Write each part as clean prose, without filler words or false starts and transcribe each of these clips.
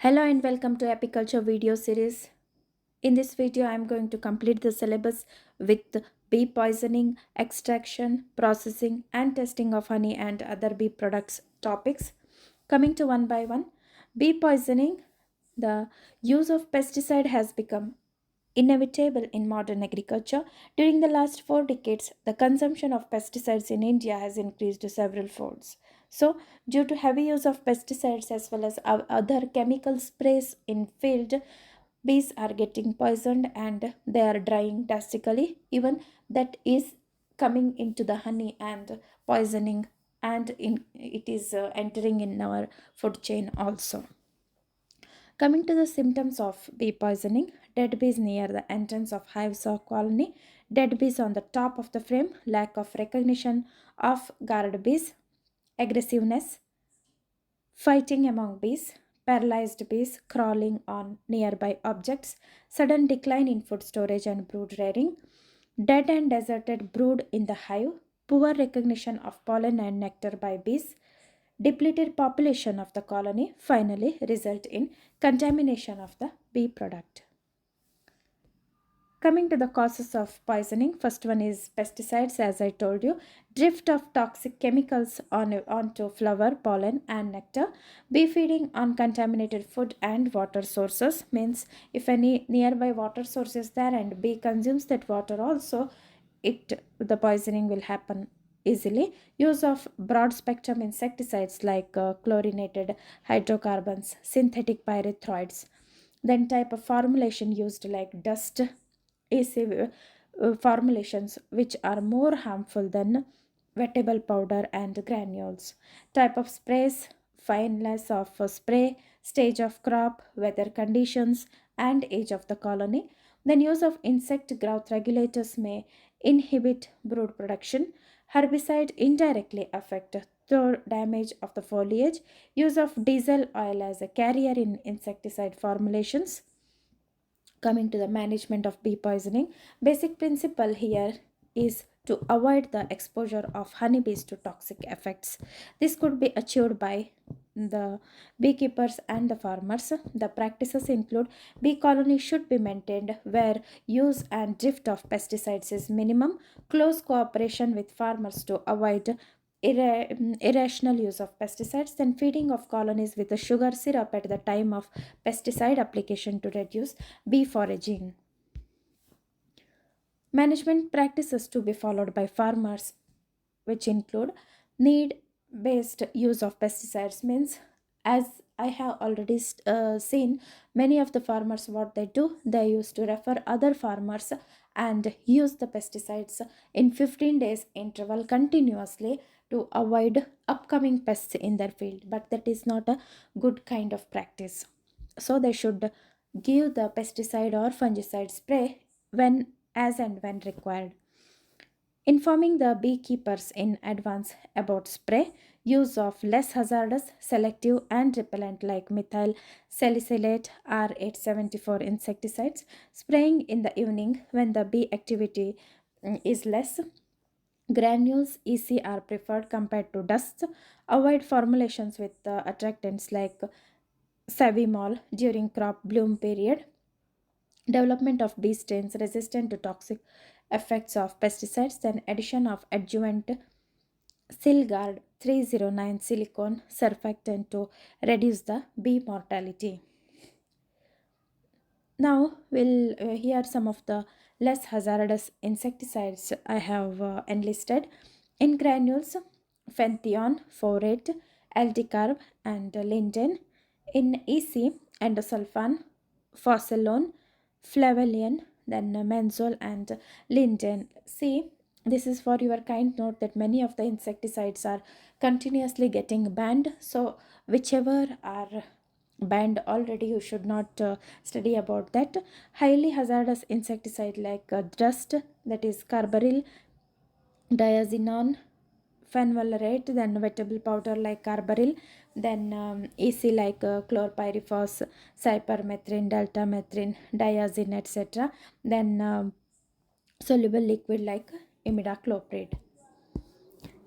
Hello and welcome to Apiculture video series. In this video, I am going to complete the syllabus with bee poisoning, extraction, processing, and testing of honey and other bee products topics. Coming to one by one, bee poisoning, the use of pesticide has become inevitable in modern agriculture. During the last 4 decades, the consumption of pesticides in India has increased several folds. So, due to heavy use of pesticides as well as other chemical sprays in field, bees are getting poisoned and they are dying drastically. Even that is coming into the honey and poisoning, and it is entering in our food chain also. Coming to the symptoms of bee poisoning, dead bees near the entrance of hives or colony, dead bees on the top of the frame, lack of recognition of guard bees, aggressiveness, fighting among bees, paralyzed bees crawling on nearby objects, sudden decline in food storage and brood rearing, dead and deserted brood in the hive, poor recognition of pollen and nectar by bees, depleted population of the colony finally result in contamination of the bee product. Coming to the causes of poisoning, first one is pesticides, as I told you. Drift of toxic chemicals onto flower, pollen, and nectar. Bee feeding on contaminated food and water sources means if any nearby water source is there and bee consumes that water also, the poisoning will happen easily. Use of broad spectrum insecticides like chlorinated hydrocarbons, synthetic pyrethroids, then type of formulation used like dust acid formulations which are more harmful than wettable powder and granules. Type of sprays, fineness of spray, stage of crop, weather conditions, and age of the colony. Then use of insect growth regulators may inhibit brood production. Herbicide indirectly affect through damage of the foliage. Use of diesel oil as a carrier in insecticide formulations. Coming to the management of bee poisoning, basic principle here is to avoid the exposure of honeybees to toxic effects. This could be achieved by the beekeepers and the farmers. The practices include bee colony should be maintained where use and drift of pesticides is minimum, close cooperation with farmers to avoid irrational use of pesticides, then feeding of colonies with a sugar syrup at the time of pesticide application to reduce bee foraging. Management practices to be followed by farmers, which include need based use of pesticides, means as I have already seen many of the farmers what they do, they used to refer other farmers and use the pesticides in 15 days interval continuously to avoid upcoming pests in their field, but that is not a good kind of practice. So they should give the pesticide or fungicide spray when as and when required. Informing the beekeepers in advance about spray, use of less hazardous, selective, and repellent like methyl salicylate R874 insecticides, spraying in the evening when the bee activity is less. Granules EC are preferred compared to dust. Avoid formulations with attractants like savimol during crop bloom period. Development of bee strains resistant to toxic effects of pesticides, then addition of adjuvant Silgard 309 silicone surfactant to reduce the bee mortality. Now we'll hear some of the less hazardous insecticides I have enlisted. In granules, Fenthion, Forate, Alticarb, and Linden. In EC, Endosulfan, Fossilone, Flavelian, then Menzol and Linden. See, this is for your kind note that many of the insecticides are continuously getting banned. So, whichever are banned already, you should not study about that. Highly hazardous insecticide like dust, that is carbaryl, diazinon, phenvalerate, then vegetable powder like carbaryl, then EC like chlorpyrifos, cypermethrin, deltamethrin, diazine, etc. Then soluble liquid like imidacloprid.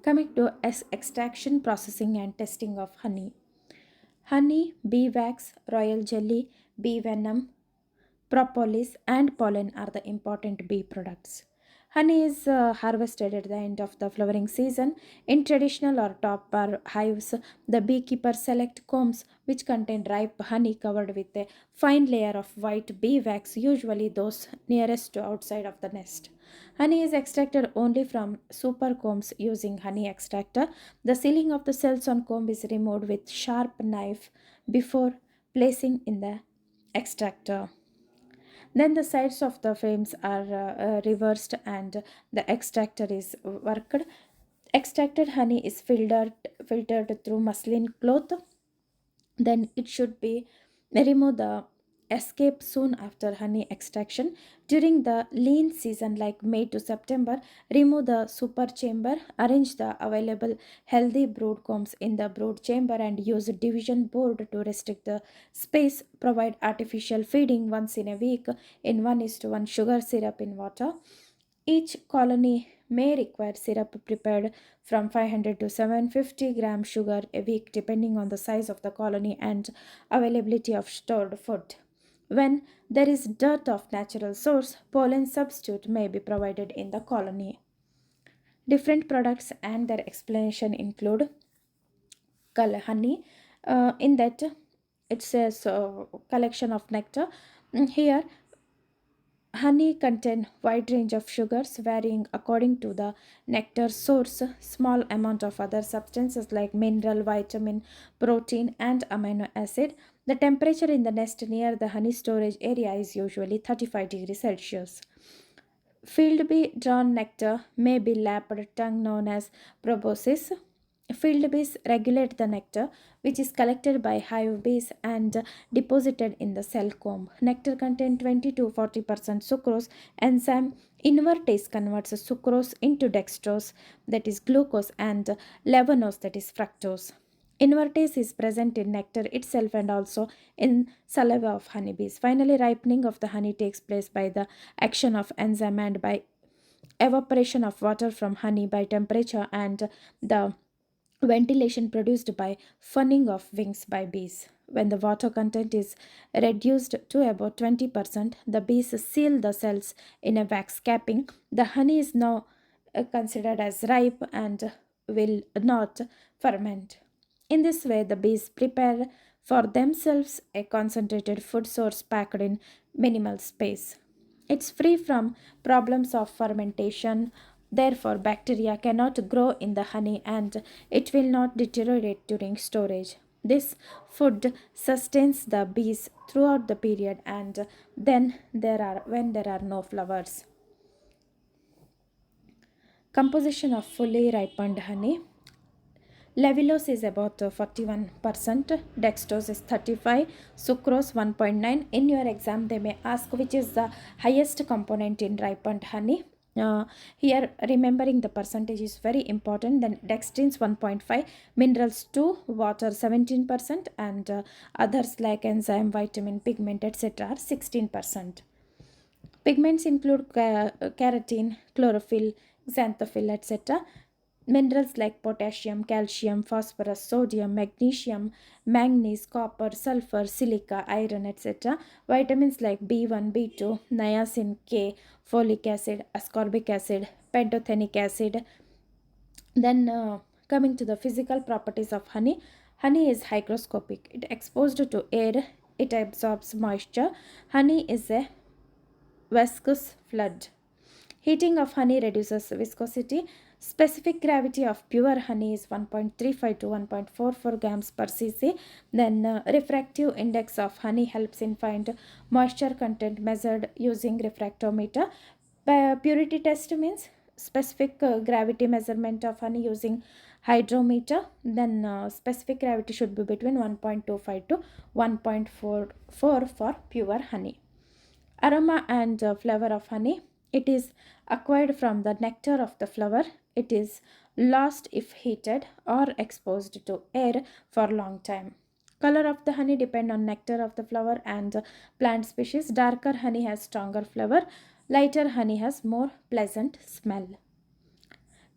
Coming to extraction, processing, and testing of honey. Honey, bee wax, royal jelly, bee venom, propolis, and pollen are the important bee products. Honey is harvested at the end of the flowering season. In traditional or top bar hives, the beekeepers select combs which contain ripe honey covered with a fine layer of white bee wax, usually those nearest to outside of the nest. Honey is extracted only from super combs using honey extractor. The sealing of the cells on comb is removed with sharp knife before placing in the extractor. Then the sides of the frames are reversed and the extractor is worked. Extracted honey is filtered through muslin cloth. Then it should be remove the escape soon after honey extraction. During the lean season like May to September, remove the super chamber, arrange the available healthy brood combs in the brood chamber and use a division board to restrict the space. Provide artificial feeding once in a week in 1:1 sugar syrup in water. Each colony may require syrup prepared from 500 to 750 gram sugar a week depending on the size of the colony and availability of stored food. When there is dirt of natural source, pollen substitute may be provided in the colony. Different products and their explanation include honey. In that it says collection of nectar. Here honey contain wide range of sugars varying according to the nectar source, small amount of other substances like mineral, vitamin, protein and amino acid. The temperature in the nest near the honey storage area is usually 35 degrees Celsius. Field bee drawn nectar may be lapped tongue known as proboscis. Field bees regulate the nectar, which is collected by hive bees and deposited in the cell comb. Nectar contains 20 to 40% sucrose. Enzyme invertase converts sucrose into dextrose, that is glucose, and levanose, that is fructose. Invertase is present in nectar itself and also in saliva of honeybees. Finally, ripening of the honey takes place by the action of enzyme and by evaporation of water from honey by temperature and the ventilation produced by fanning of wings by bees. When the water content is reduced to about 20%, the bees seal the cells in a wax capping. The honey is now considered as ripe and will not ferment. In this way, the bees prepare for themselves a concentrated food source packed in minimal space. It's free from problems of fermentation. Therefore, bacteria cannot grow in the honey and it will not deteriorate during storage. This food sustains the bees throughout the period and then when there are no flowers. Composition of fully ripened honey. Levulose is about 41%, dextrose is 35, sucrose 1.9. In your exam, they may ask which is the highest component in ripened honey. Here, remembering the percentage is very important. Then dextrins 1.5, minerals 2, water 17%, and others like enzyme, vitamin, pigment, etc. are 16%. Pigments include keratin, chlorophyll, xanthophyll, etc. Minerals like potassium, calcium, phosphorus, sodium, magnesium, manganese, copper, sulfur, silica, iron, etc. Vitamins like B1, B2, niacin, K, folic acid, ascorbic acid, pantothenic acid. Then coming to the physical properties of honey. Honey is hygroscopic. It exposed to air, it absorbs moisture. Honey is a viscous flood. Heating of honey reduces viscosity. Specific gravity of pure honey is 1.35 to 1.44 grams per cc. Then refractive index of honey helps in find moisture content measured using refractometer. Purity test means specific gravity measurement of honey using hydrometer. Then specific gravity should be between 1.25 to 1.44 for pure honey. Aroma and flavor of honey. It is acquired from the nectar of the flower. It is lost if heated or exposed to air for long time. Color of the honey depend on nectar of the flower and plant species. Darker honey has stronger flavor. Lighter honey has more pleasant smell.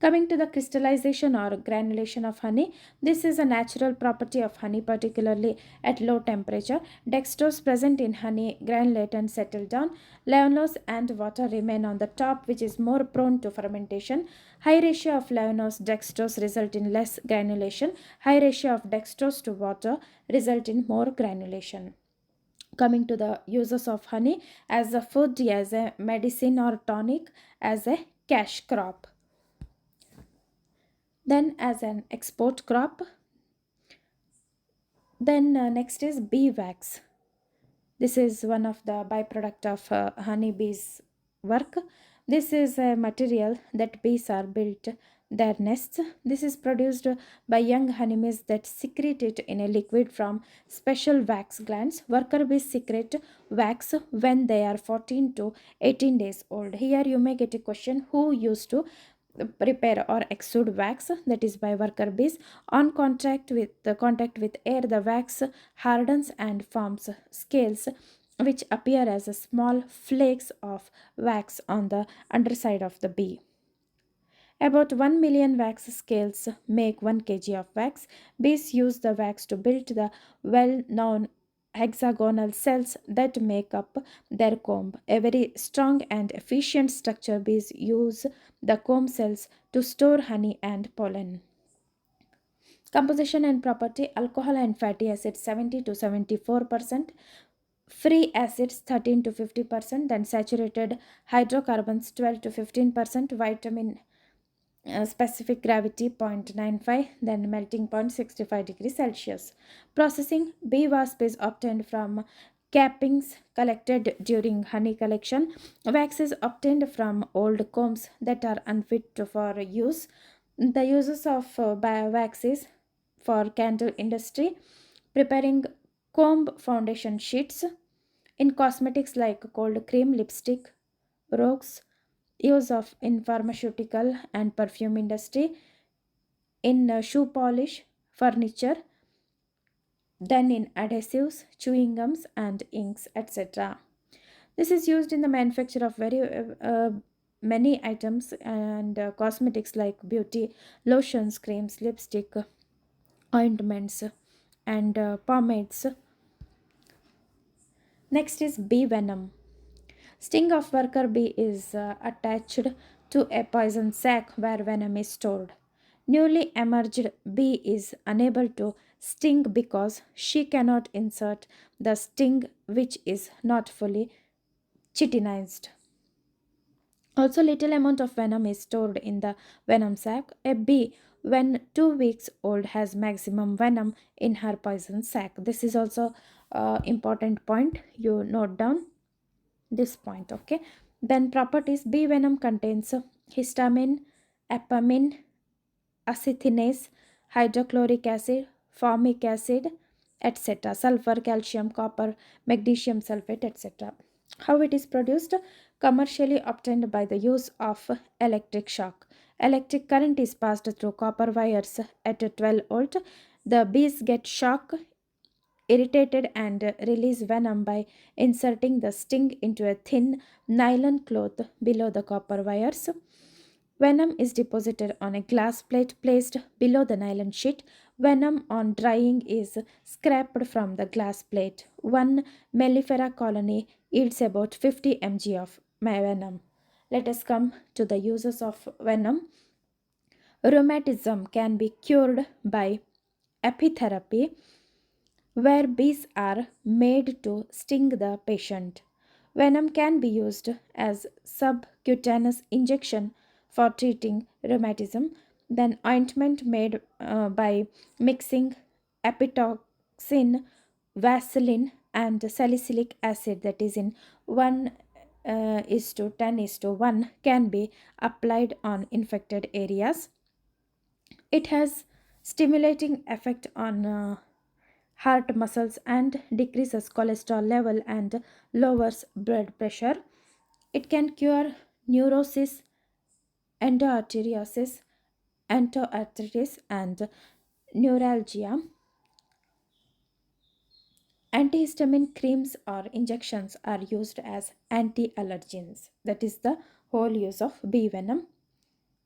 Coming to the crystallization or granulation of honey, this is a natural property of honey, particularly at low temperature. Dextrose present in honey granulate and settle down. Leonose and water remain on the top, which is more prone to fermentation. High ratio of leonose dextrose result in less granulation. High ratio of dextrose to water result in more granulation. Coming to the uses of honey as a food, as a medicine or tonic, as a cash crop, then as an export crop. Then next is bee wax. This is one of the byproduct of honeybees work. This is a material that bees are built their nests. This is produced by young honeybees that secrete it in a liquid from special wax glands. Worker bees secrete wax when they are 14 to 18 days old. Here you may get a question, who used to prepare or exude wax? That is by worker bees. On contact with air, the wax hardens and forms scales which appear as a small flakes of wax on the underside of the bee. About 1 million wax scales make 1 kg of wax. Bees use the wax to build the well known hexagonal cells that make up their comb. A very strong and efficient structure. Bees use the comb cells to store honey and pollen. Composition and property: alcohol and fatty acids 70 to 74%, free acids 13 to 50%, then saturated hydrocarbons 12 to 15%, vitamin specific gravity 0.95, then melting point 65 degrees Celsius. Processing: bee wasp is obtained from cappings collected during honey collection. Wax is obtained from old combs that are unfit for use. The uses of wax is for candle industry, preparing comb foundation sheets, in cosmetics like cold cream, lipstick, rocks, use of in pharmaceutical and perfume industry, in shoe polish, furniture, then in adhesives, chewing gums and inks, etc. This is used in the manufacture of very many items and cosmetics like beauty lotions, creams, lipstick, ointments and pomades. Next is bee venom. Sting of worker bee is attached to a poison sac where venom is stored. Newly emerged bee is unable to sting because she cannot insert the sting which is not fully chitinized. Also, little amount of venom is stored in the venom sac. A bee, when 2 weeks old, has maximum venom in her poison sac. This is also important point. You note down this point, okay? Then properties: bee venom contains histamine, apamine, acetynase, hydrochloric acid, formic acid, etc., sulfur, calcium, copper, magnesium sulfate, etc. How it is produced? Commercially obtained by the use of electric shock. Electric current is passed through copper wires at 12 volt. The bees get shock, irritated, and release venom by inserting the sting into a thin nylon cloth below the copper wires. Venom is deposited on a glass plate placed below the nylon sheet. Venom on drying is scraped from the glass plate. One mellifera colony yields about 50 mg of venom. Let us come to the uses of venom. Rheumatism can be cured by apitherapy, where bees are made to sting the patient. Venom can be used as subcutaneous injection for treating rheumatism. Then ointment made by mixing epitoxin, vaseline, and salicylic acid, that is in 1 is to 10 is to 1, can be applied on infected areas. It has stimulating effect on heart muscles and decreases cholesterol level and lowers blood pressure. It can cure neurosis, endoarteriosis, endoarthritis, and neuralgia. Antihistamine creams or injections are used as anti-allergens. That is the whole use of bee venom.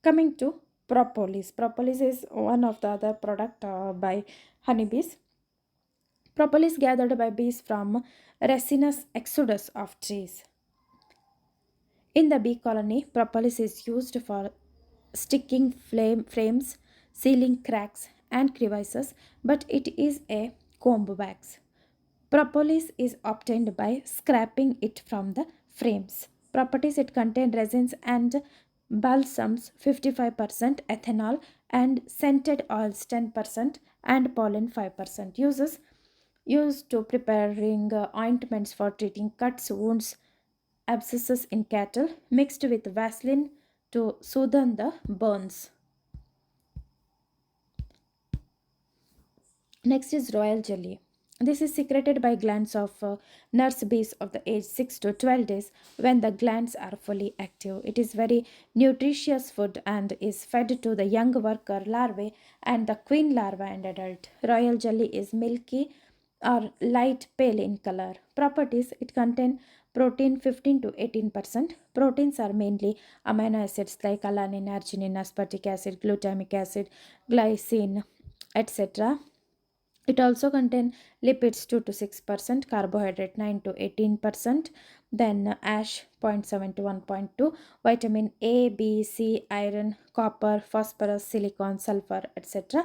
Coming to Propolis. Propolis is one of the other product by honeybees. Propolis gathered by bees from resinous exodus of trees. In the bee colony, propolis is used for sticking frames, sealing cracks and crevices, but it is a comb wax. Propolis is obtained by scraping it from the frames. Properties: it contains resins and balsams 55%, ethanol and scented oils 10%, and pollen 5%. Uses: used to preparing ointments for treating cuts, wounds, abscesses in cattle, mixed with Vaseline to soothe the burns. Next is royal jelly. This is secreted by glands of nurse bees of the age 6 to 12 days when the glands are fully active. It is very nutritious food and is fed to the young worker larvae and the queen larva and adult. Royal jelly is milky or light pale in color. Properties: it contains protein 15 to 18%. Proteins are mainly amino acids like alanine, arginine, aspartic acid, glutamic acid, glycine, etc. It also contains lipids 2 to 6%, carbohydrate 9 to 18%, then ash 0.7 to 1.2, vitamin A, B, C, iron, copper, phosphorus, silicon, sulfur, etc.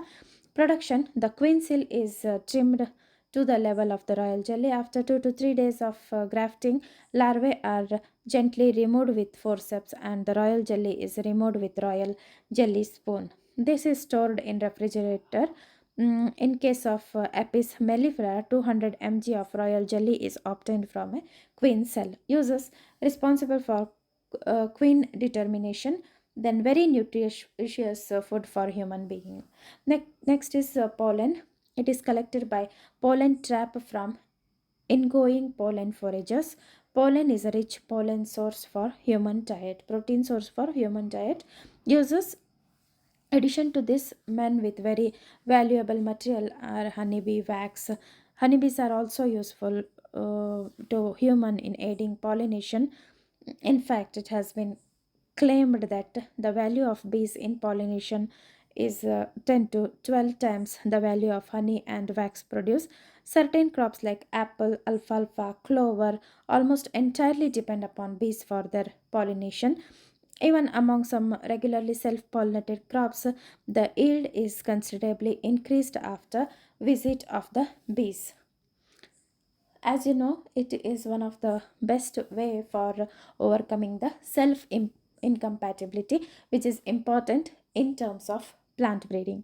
Production: the queen cell is trimmed to the level of the royal jelly. After 2 to 3 days of grafting, larvae are gently removed with forceps and the royal jelly is removed with royal jelly spoon. This is stored in refrigerator. In case of Apis mellifera, 200 mg of royal jelly is obtained from a queen cell. Uses: responsible for queen determination, then very nutritious food for human being. Next is pollen. It is collected by pollen trap from ingoing pollen foragers. Pollen is a rich pollen source for human diet, protein source for human diet. Uses: addition to this, men with very valuable material are honeybee wax. Honeybees are also useful to human in aiding pollination. In fact, it has been claimed that the value of bees in pollination is 10 to 12 times the value of honey and wax produce. Certain crops like apple, alfalfa, clover almost entirely depend upon bees for their pollination. Even among some regularly self-pollinated crops, the yield is considerably increased after visit of the bees. As you know, it is one of the best way for overcoming the self incompatibility, which is important in terms of plant breeding.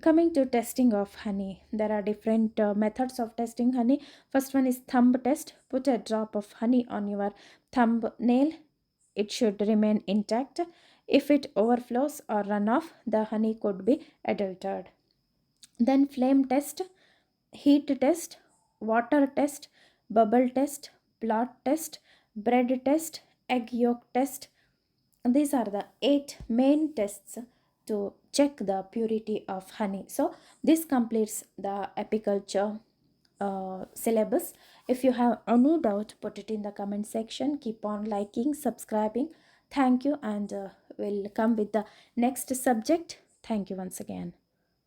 Coming to testing of honey, there are different methods of testing honey. First one is thumb test. Put a drop of honey on your thumbnail. It should remain intact. If it overflows or run off, the honey could be adulterated. Then flame test, heat test, water test, bubble test, blot test, bread test, egg yolk test. These are the 8 main tests to check the purity of honey. So this completes the apiculture syllabus. If you have any doubt, put it in the comment section. Keep on liking, subscribing. Thank you, and we'll come with the next subject. Thank you once again.